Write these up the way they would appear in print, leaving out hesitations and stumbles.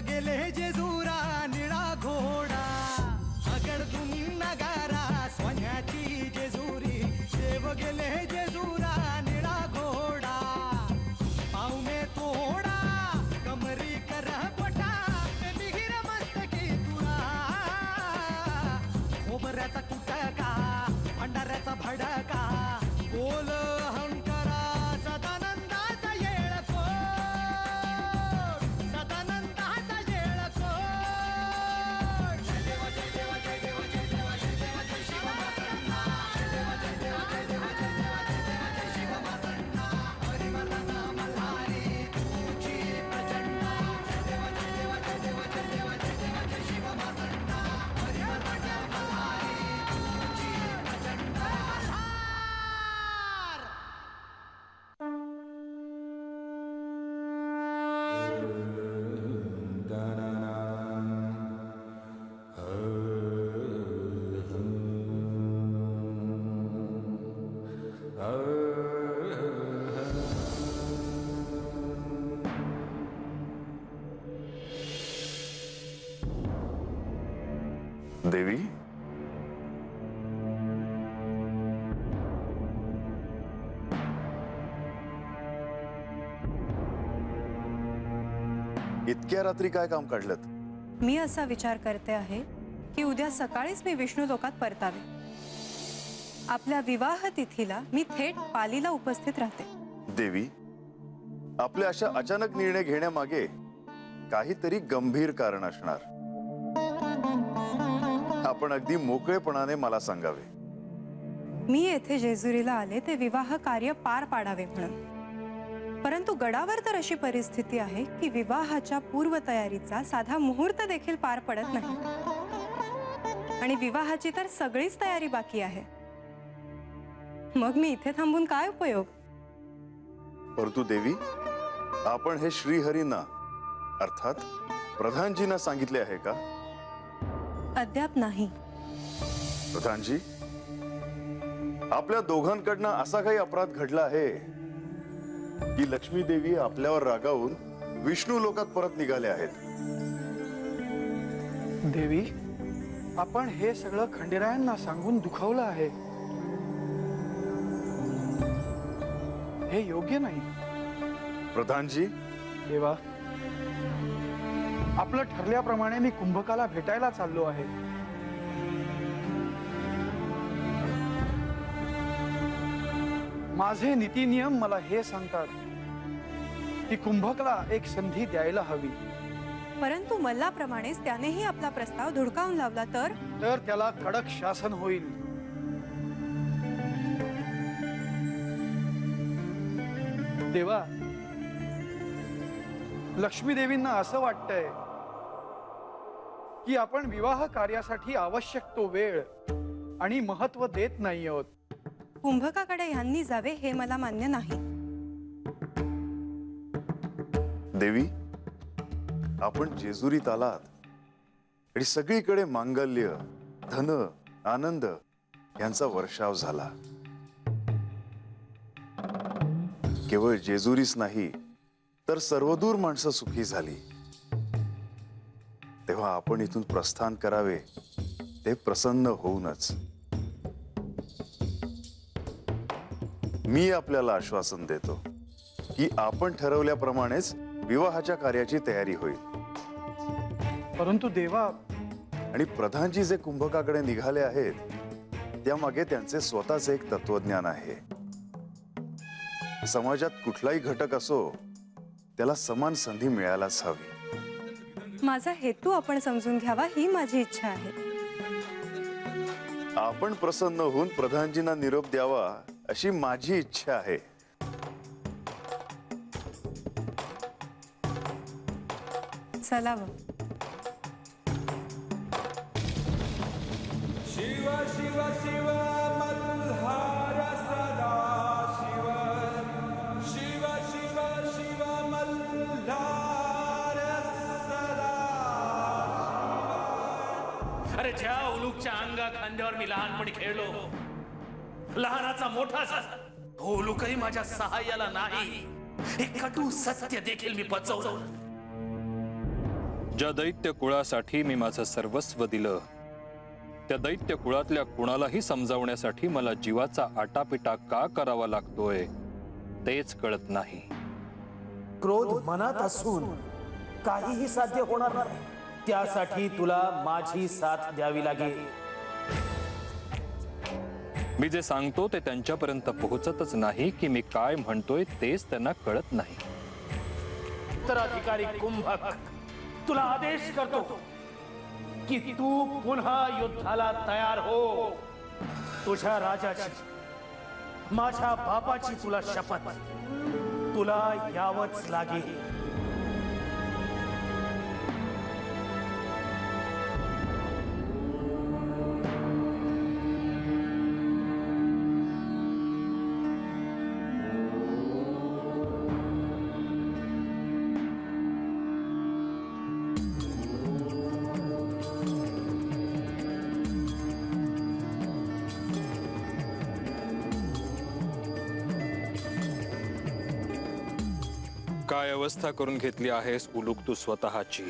गेले जेजुरा निळा घोडा अगडतून नगारा सोन्याची जेजुरी देव गेले जेजुरा निळा घोडा पावमे तोडा कमरी कर पटा मिहिर मस्तकी तुरा खोबऱ्याचा कुटका भंडाऱ्याचा भडका बोल अहंकारा सदानंदाचा येळको सदानंदाचा येळको जय देव जय देव जय देव जय देव जय देव जय शिव मातंगा जय देव जय देव जय देव जय देव जय देव जय शिव मातंगा हरिवर्धन मल्हारी तुझी प्रचंड जय देव जय देव जय देव जय देव जय देव जय शिव मातंगा हरिवर्धन मल्हारी तुझी प्रचंड देवी इतक्या रात्री काय काम काढलं? मी असा विचार करते आहे की उद्या सकाळीच मी विष्णू लोकात परतावे. आपल्या विवाह तिथीला मी थेट पालीला उपस्थित राहते. देवी, आपल्या अशा अचानक निर्णय घेण्यामागे काहीतरी गंभीर कारण असणार. आपण अगदी मोकळेपणाने मला सांगावे. मी येथे जेजुरीला आले ते विवाह कार्य पार पाडावे म्हणून. परंतु गडावर तर अशी परिस्थिती आहे की विवाहाच्या पूर्वतयारीचा साधा मुहूर्त देखील पार पडत नाही आणि विवाहाची तर सगळीच तयारी बाकी आहे. मग मी इथे थांबून काय उपयोग? परंतु देवी, आपण हे श्रीहरींना अर्थात प्रधानजींना सांगितले आहे का? अद्याप नाही. प्रधानजी, आपल्या दोघांकडनं असा काही अपराध घडला आहे की लक्ष्मी देवी आपल्यावर रागावून विष्णू लोकात परत निघाले आहेत. देवी, आपण हे सगळं खंडेरायांना सांगून दुखावलं आहे. हे योग्य नाही. प्रधानजी, देवा, आपलं ठरल्याप्रमाणे मी कुंभकाला भेटायला चाललो आहे. माझे नीतिनियम मला हे सांगतात की कुंभकला एक संधी द्यायला हवी. परंतु मल्लाप्रमाणेच त्यानेही आपला प्रस्ताव धुडकावून लावला तर त्याला कडक शासन होईल. देवा, लक्ष्मी देवींना असं वाटतंय की आपण विवाह कार्यासाठी आवश्यक तो वेळ आणि महत्व देत नाही आहोत. कुंभकाकडे ह्यांनी जावे हे मला मान्य नाही. देवी, आपण जेजुरीत आलात आणि सगळीकडे मांगल्य, धन, आनंद यांचा वर्षाव झाला. केवळ जेजुरीच नाही तर सर्वदूर माणसं सुखी झाली. तेव्हा आपण इथून प्रस्थान करावे ते प्रसन्न होऊनच. मी आपल्याला आश्वासन देतो की आपण ठरवल्याप्रमाणेच विवाहाच्या कार्याची तयारी होईल. परंतु देवा, आणि प्रधानजी जे कुंभकाकडे निघाले आहेत त्यामागे त्यांचे स्वतःचे एक तत्वज्ञान आहे. समाजात कुठलाही घटक असो त्याला समान संधी मिळायलाच हवी. माझा हेतू आपण समजून घ्यावा ही माझी इच्छा आहे. आपण प्रसन्न होऊन प्रधानजींना निरोप द्यावा अशी माझी इच्छा आहे. चला व. शिव शिव शिव मल्हार सदा शिव शिव शिव शिव मल्हार सदा. अरे ज्या उलूकच्या अंगा खांद्यावर मी लहानपणी खेळलो, लहानाचा मोठा झाला, तो उलूकही माझ्या सहाय्याला नाही. एक कटू सत्य देखील मी पचवलं. ज्या दैत्य कुळासाठी मी माझं सर्वस्व दिलं, त्या दैत्य कुळातल्या कुणालाही समजावण्यासाठी मला जीवाचा आटापिटा का करावा लागतोय तेच कळत नाही. क्रोध मनात असून काहीही साध्य होणार नाही. त्यासाठी तुला माझी साथ द्यावी लागेल. मी जे सांगतो ते त्यांच्यापर्यंत पोहोचतच नाही की मी काय म्हणतोय तेच त्यांना कळत नाही. उत्तराधिकारी कुंभक, तुला आदेश करतो की तू पुन्हा युद्धाला तयार हो. तुझ्या राजाची, माझ्या बापाची तुला शपथ, तुला यावंच लागेल. काय अवस्था करून घेतली आहेस उलूक तू स्वतःची.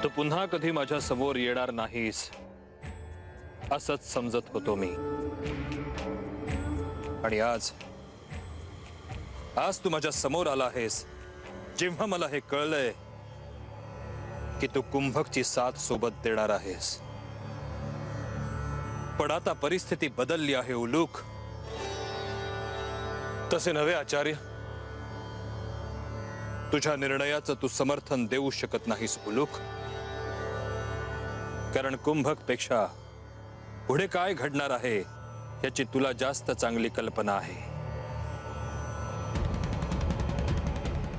तू पुन्हा कधी माझ्या समोर येणार नाहीस असंच समजत होतो मी. आणि आज तू माझ्या समोर आला आहेस जेव्हा मला हे कळलंय की तू कुंभकची साथ सोबत देणार आहेस. पण आता परिस्थिती बदलली आहे उलूक. तसे नव्हे आचार्य, तुझ्या निर्णयाचं तू समर्थन देऊ शकत नाहीस उलूक. कारण कुंभक पेक्षा पुढे काय घडणार आहे याची तुला जास्त चांगली कल्पना आहे.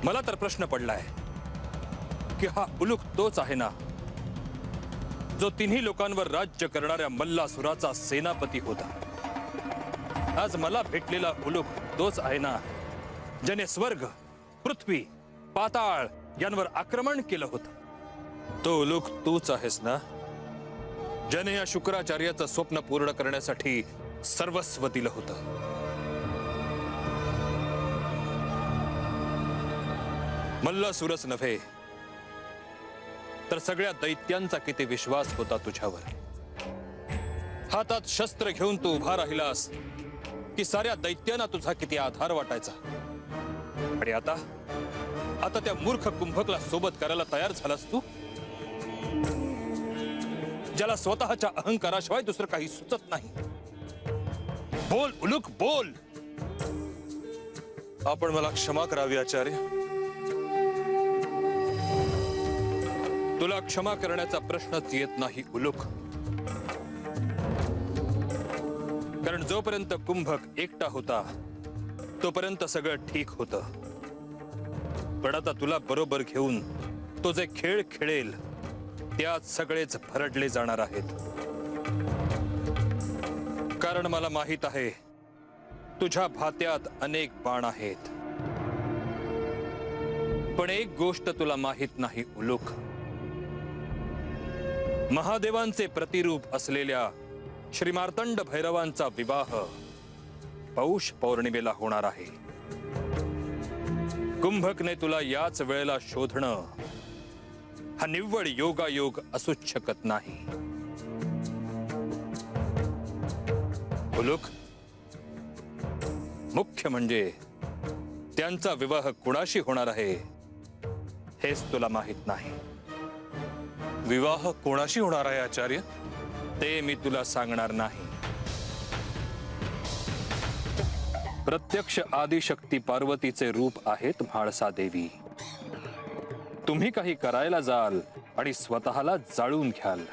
मला तर प्रश्न पडलाय की हा उलूक तोच आहे ना जो तिन्ही लोकांवर राज्य करणाऱ्या मल्लासुराचा सेनापती होता. आज मला भेटलेला उलूक तोच आहे ना ज्याने स्वर्ग, पृथ्वी, पाताळ यांवर आक्रमण केलं होतं. तो उलूक तूच आहेस ना ज्याने या शुक्राचार्याचं स्वप्न पूर्ण करण्यासाठी सर्वस्व दिलं होतं. मल्लासुरच नव्हे तर सगळ्या दैत्यांचा किती विश्वास होता तुझ्यावर. हातात शस्त्र घेऊन तू उभा राहिलास की साऱ्या दैत्यांना तुझा किती आधार वाटायचा. आणि आता त्या मूर्ख कुंभकला सोबत करायला तयार झालास तू, ज्याला स्वतःच्या अहंकाराशिवाय दुसरं काही सुचत नाही. बोल उलूक बोल. आपण मला क्षमा करावी आचार्य. तुला क्षमा करण्याचा प्रश्नच येत नाही उलूक. कारण जोपर्यंत कुंभक एकटा होता तोपर्यंत सगळं ठीक होतं. पण आता तुला बरोबर घेऊन तो जे खेळ खेळेल त्यात सगळेच भरडले जाणार आहेत. कारण मला माहित आहे तुझ्या भात्यात अनेक बाण आहेत. पण एक गोष्ट तुला माहित नाही उलूक. महादेवांचे प्रतिरूप असलेल्या श्री मार्तंड भैरवांचा विवाह पौष पौर्णिमेला होणार आहे. कुंभकने तुला याच वेळेला शोधणं हा निव्वळ योगायोग असूच शकत नाही. उलूक, मुख्य म्हणजे त्यांचा विवाह कुणाशी होणार आहे हेच तुला माहित नाही. विवाह कोणाशी होणार आहे आचार्य? ते मी तुला सांगणार नाही. प्रत्यक्ष आदिशक्ती पार्वतीचे रूप आहेत म्हाळसा देवी. तुम्ही काही करायला जाल आणि स्वतःला जाळून घ्याल.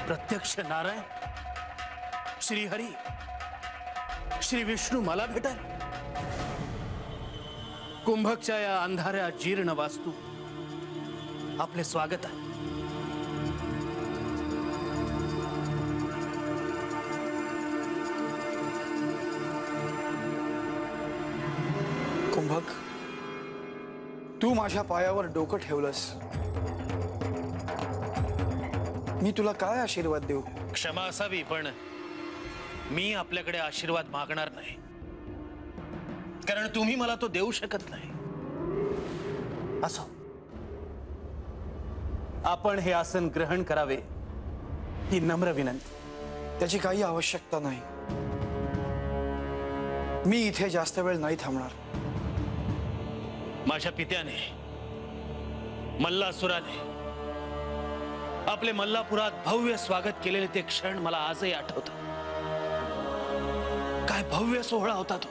प्रत्यक्ष नारायण, श्री हरी, श्री विष्णू मला भेटाल. कुंभकच्या या अंधाऱ्या जीर्ण वास्तू आपले स्वागत आहे. कुंभक, तू माझ्या पायावर डोकं ठेवलंस. मी तुला काय आशीर्वाद देऊ? क्षमा असावी, पण मी आपल्याकडे आशीर्वाद मागणार नाही, कारण तुम्ही मला तो देऊ शकत नाही. असो, आपण हे आसन ग्रहण करावे ही नम्र विनंती. त्याची काही आवश्यकता नाही. मी इथे जास्त वेळ नाही थांबणार. माझ्या पित्याने, मल्लासुराने आपले मल्लापुरात भव्य स्वागत केलेले ते क्षण मला आजही आठवतं. काय भव्य सोहळा होता तो.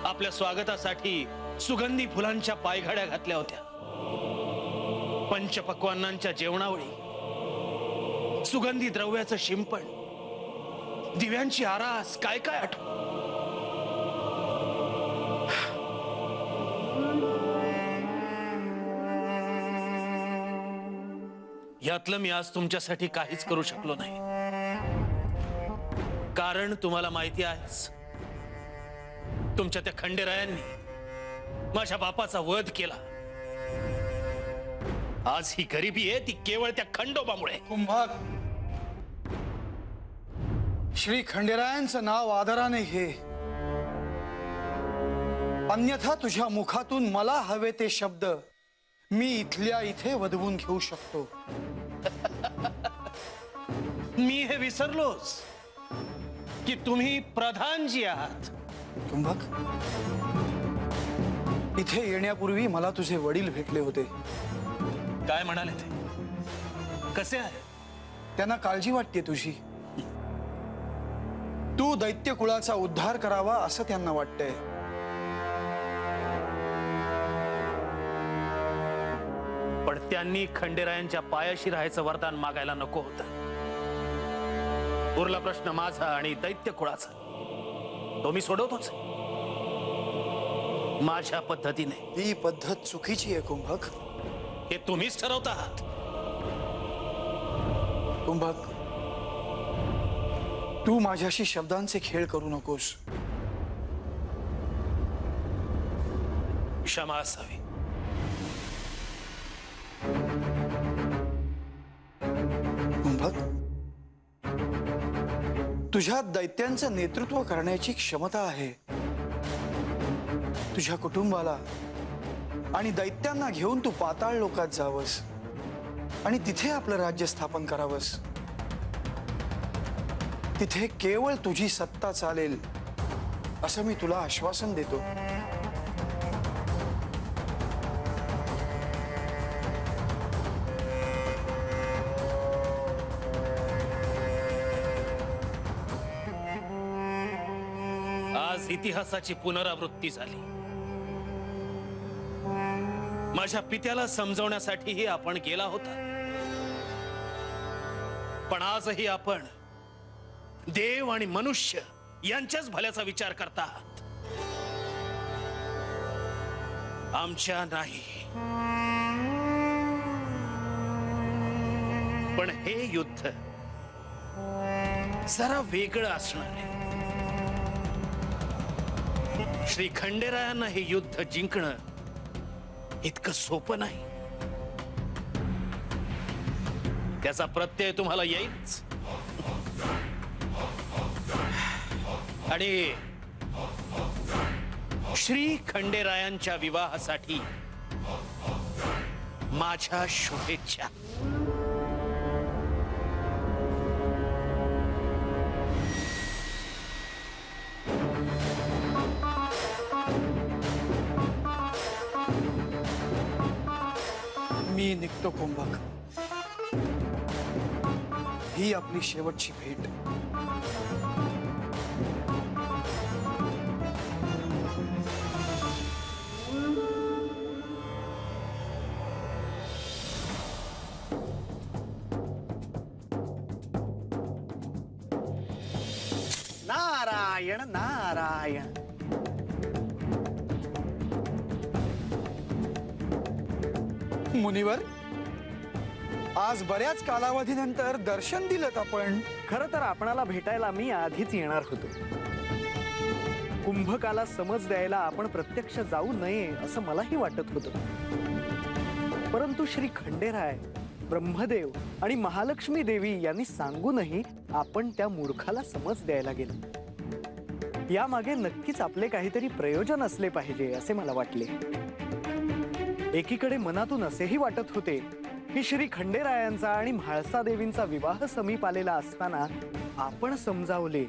आपल्या स्वागतासाठी सुगंधी फुलांच्या पायघड्या घातल्या होत्या. पंचपक्वान्नांच्या जेवणावळी, सुगंधी द्रव्याचं शिंपण, दिव्यांची आरास, काय काय आठव. यातलं मी आज तुमच्यासाठी काहीच करू शकलो नाही, कारण तुम्हाला माहिती आहेच, तुमच्या त्या खंडेरायांनी माझ्या बापाचा वध केला. आज ही गरिबी आहे ती केवळ त्या खंडोबामुळे. कुंभक, श्री खंडेरायांचं नाव आदराने घे, अन्यथा तुझ्या मुखातून मला हवे ते शब्द मी इथल्या इथे वदवून घेऊ शकतो. मी हे विसरलोच की तुम्ही प्रधानजी आहात. कुंभक, इथे येण्यापूर्वी मला तुझे वडील भेटले होते. काय म्हणाले ते? कसे आहे? त्यांना काळजी वाटते तुझी. तू दैत्य कुळाचा उद्धार करावा असं त्यांना वाटतंय. पण त्यांनी खंडेरायांच्या पायाशी राहायचं वरदान मागायला नको होतं. उरला प्रश्न माझा आणि दैत्य कुळाचा. तो मी सोडवतोच माझ्या पद्धतीने. ही पद्धत चुकीची आहे कुंभक. हे तुम्हीच ठरवता आहात. कुंभक, तू माझ्याशी शब्दांचे खेळ करू नकोस. क्षमा असावी. कुंभक, तुझ्यात दैत्यांचं नेतृत्व करण्याची क्षमता आहे. तुझ्या कुटुंबाला आणि दैत्यांना घेऊन तू पाताळ लोकात जावस आणि तिथे आपलं राज्य स्थापन करावंस. तिथे केवळ तुझी सत्ता चालेल असं मी तुला आश्वासन देतो. आज इतिहासाची पुनरावृत्ती झाली. माझ्या पित्याला समजवण्यासाठीही आपण गेला होता, पण आजही आपण देव आणि मनुष्य यांच्याच भल्याचा विचार करता आहात, आमच्या नाही. पण हे युद्ध जरा वेगळं असणार आहे. श्री खंडेरायांना हे युद्ध जिंकणं इतकं सोपं नाही. त्याचा प्रत्यय तुम्हाला येईलच. आणि श्री खंडेरायांच्या विवाहासाठी माझ्या शुभेच्छा. मी निघतो कुंभक. ही आपली शेवटची भेट. नारायण नारायण. मुनिवर, आज बऱ्याच कालावधीनंतर दर्शन दिलं आपण. खरं तर आपणाला भेटायला मी आधीच येणार होतो, कुंभकाला समज द्यायला आपण प्रत्यक्ष जाऊ नये असं मलाही वाटत होतं. परंतु श्री खंडेराय, ब्रह्मदेव आणि महालक्ष्मी देवी यांनी सांगूनही आपण त्या मूर्खाला समज द्यायला गेलो. यामागे नक्कीच आपले काहीतरी प्रयोजन असले पाहिजे असे मला वाटले. एकीकडे मनातून असेही वाटत होते की श्री खंडेरायांचा आणि म्हाळसा देवींचा विवाह समीप आलेला असताना आपण समजावले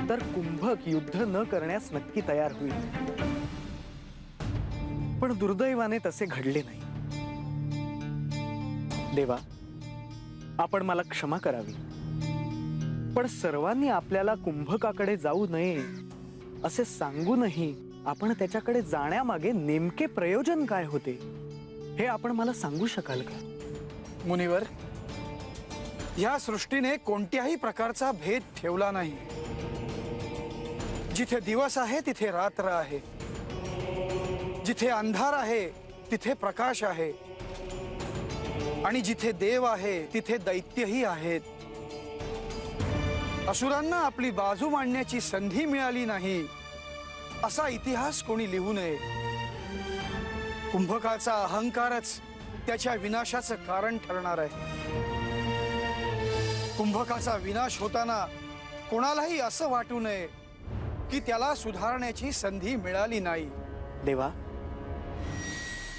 तर कुंभक युद्ध न करण्यास नक्की तयार होईल. पण दुर्दैवाने तसे घडले नाही. देवा, आपण मला क्षमा करावी, पण सर्वांनी आपल्याला कुंभकाकडे जाऊ नये असे सांगूनही आपण त्याच्याकडे जाण्यामागे नेमके प्रयोजन काय होते हे आपण मला सांगू शकाल का? मुनिवर, या सृष्टीने कोणत्याही प्रकारचा भेद ठेवला नाही. जिथे दिवस आहे तिथे रात्र आहे, जिथे अंधार आहे तिथे प्रकाश आहे, आणि जिथे देव आहे तिथे दैत्यही आहेत. असुरांना आपली बाजू मांडण्याची संधी मिळाली नाही असा इतिहास कोणी लिहू नये. कुंभकाचा अहंकारच त्याच्या विनाशाचं कारण ठरणार आहे. कुंभकाचा विनाश होताना कोणालाही असं वाटू नये की त्याला सुधारण्याची संधी मिळाली नाही. देवा,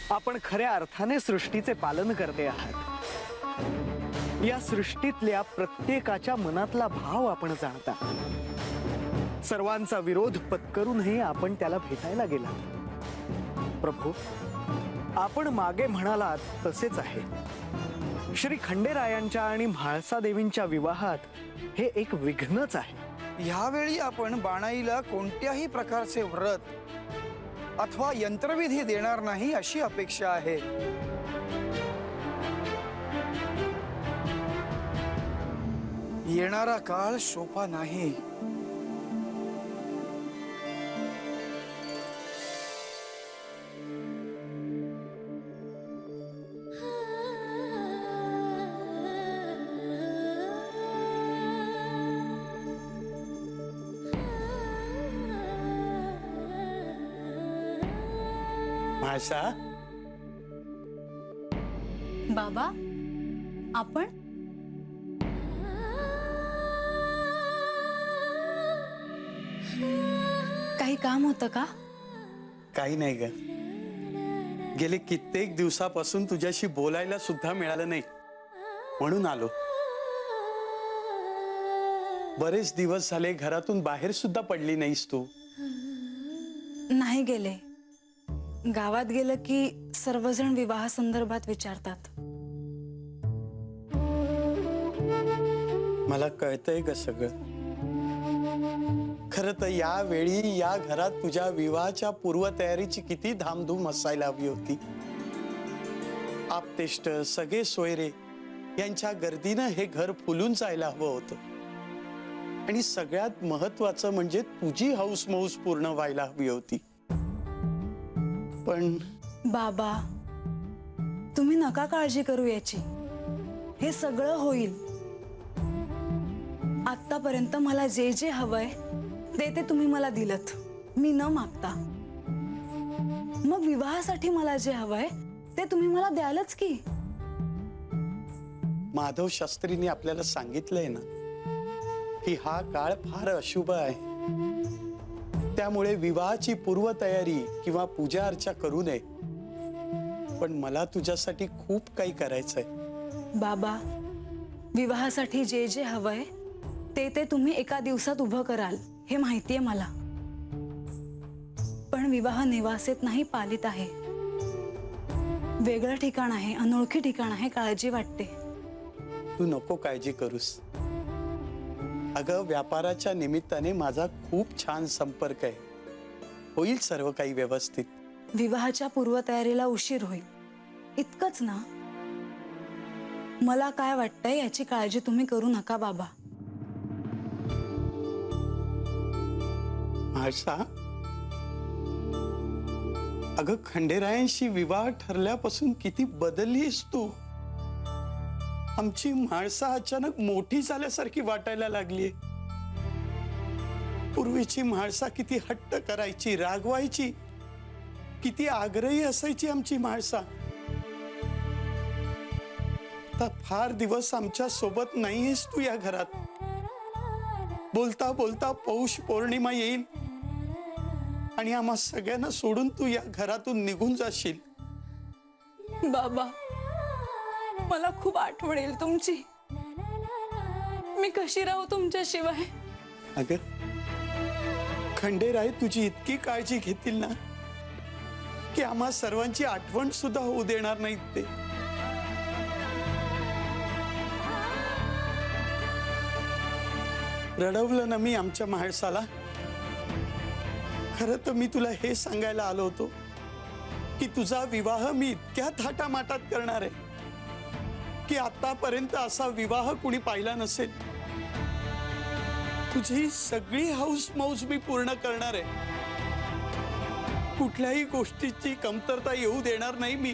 आपण खऱ्या अर्थाने सृष्टीचे पालन करते आहात. या सृष्टीतल्या प्रत्येकाच्या मनातला भाव आपण जाणता. सर्वांचा विरोध पत्करूनही आपण त्याला भेटायला गेला. प्रभू, आपण मागे म्हणालात तसेच आहे. श्री खंडेरायांच्या आणि म्हाळसा देवींच्या विवाहात हे एक विघ्नच आहे. ह्यावेळी आपण बाणाईला कोणत्याही प्रकारचे व्रत अथवा यंत्रविधी देणार नाही अशी अपेक्षा आहे. येणारा काळ सोपा नाही. म्हाळसा, बाबा, आपण काही काम होतं का? काही नाही ग. गेले कित्येक दिवसापासून तुझ्याशी बोलायला सुद्धा मिळालं नाही, म्हणून आलो. बरेच दिवस झाले घरातून बाहेर सुद्धा पडली नाहीस तू. नाही गेले. गावात गेलं की सर्वजण विवाह संदर्भात विचारतात. मला कळतंय ग सगळं. खरं तर यावेळी या घरात तुझ्या विवाहाच्या पूर्वतयारीची किती धामधूम असायला हवी होती. आपतेष्ट, सगळे सोयरे यांच्या गर्दीनं हे घर फुलून जायला हवं होतं. आणि सगळ्यात महत्वाचं म्हणजे तुझी हौस मौस पूर्ण व्हायला हवी होती. पण बाबा, तुम्ही नका काळजी करू याची. हे सगळं होईल. आतापर्यंत मला जे जे हवंय ते तुम्ही मला दिलत, मी न मागता. मग विवाहासाठी मला जे हवंय ते तुम्ही मला द्यालच की. माधव शास्त्रींनी आपल्याला सांगितलंय ना की हा काळ फार अशुभ आहे. त्यामुळे विवाहाची पूर्वतयारी किंवा पूजा अर्चा करू नये. पण मला तुझ्यासाठी खूप काही करायचंय. बाबा, विवाहासाठी जे जे हवंय ते तुम्ही एका दिवसात उभं कराल हे माहितीये मला. पण विवाह निवासेत नाही, पालित आहे. वेगळं ठिकाण आहे, अनोळखी ठिकाण आहे. काळजी वाटते. तू नको काळजी करूस. अगं, व्यापाराच्या निमित्ताने माझा खूप छान संपर्क आहे. होईल सर्व काही व्यवस्थित. विवाहाच्या पूर्वतयारीला उशीर होईल इतकंच ना. मला काय वाटतंय याची काळजी तुम्ही करू नका बाबा. म्हाळसा, अगं, खंडेरायांशी विवाह ठरल्यापासून किती बदललीस तू. आमची म्हाळसा अचानक मोठी झाल्यासारखी वाटायला लागली. पूर्वीची म्हाळसा किती हट्ट करायची, रागवायची, किती आग्रही असायची आमची म्हाळसा. आता फार दिवस आमच्या सोबत नाहीयेस तू या घरात. बोलता बोलता पौष पौर्णिमा येईल आणि आम्हा सगळ्यांना सोडून तू या घरातून निघून जाशील. बाबा, मला खूप आठवण येईल तुमची. मी कशी राहू तुमच्याशिवाय? अगं खंडेराय तुझी इतकी काळजी घेतील ना की आम्हा सर्वांची आठवण सुद्धा होऊ देणार नाहीत ते. रडवलं ना मी आमच्या म्हाळसाला. खरं तर मी तुला हे सांगायला आलो होतो की तुझा विवाह मी इतक्या थाटामाटात करणार आहे की आतापर्यंत असा विवाह कुणी पाहिला नसेल. तुझी सगळी हौस मौज मी पूर्ण करणार आहे. कुठल्याही गोष्टीची कमतरता येऊ देणार नाही मी.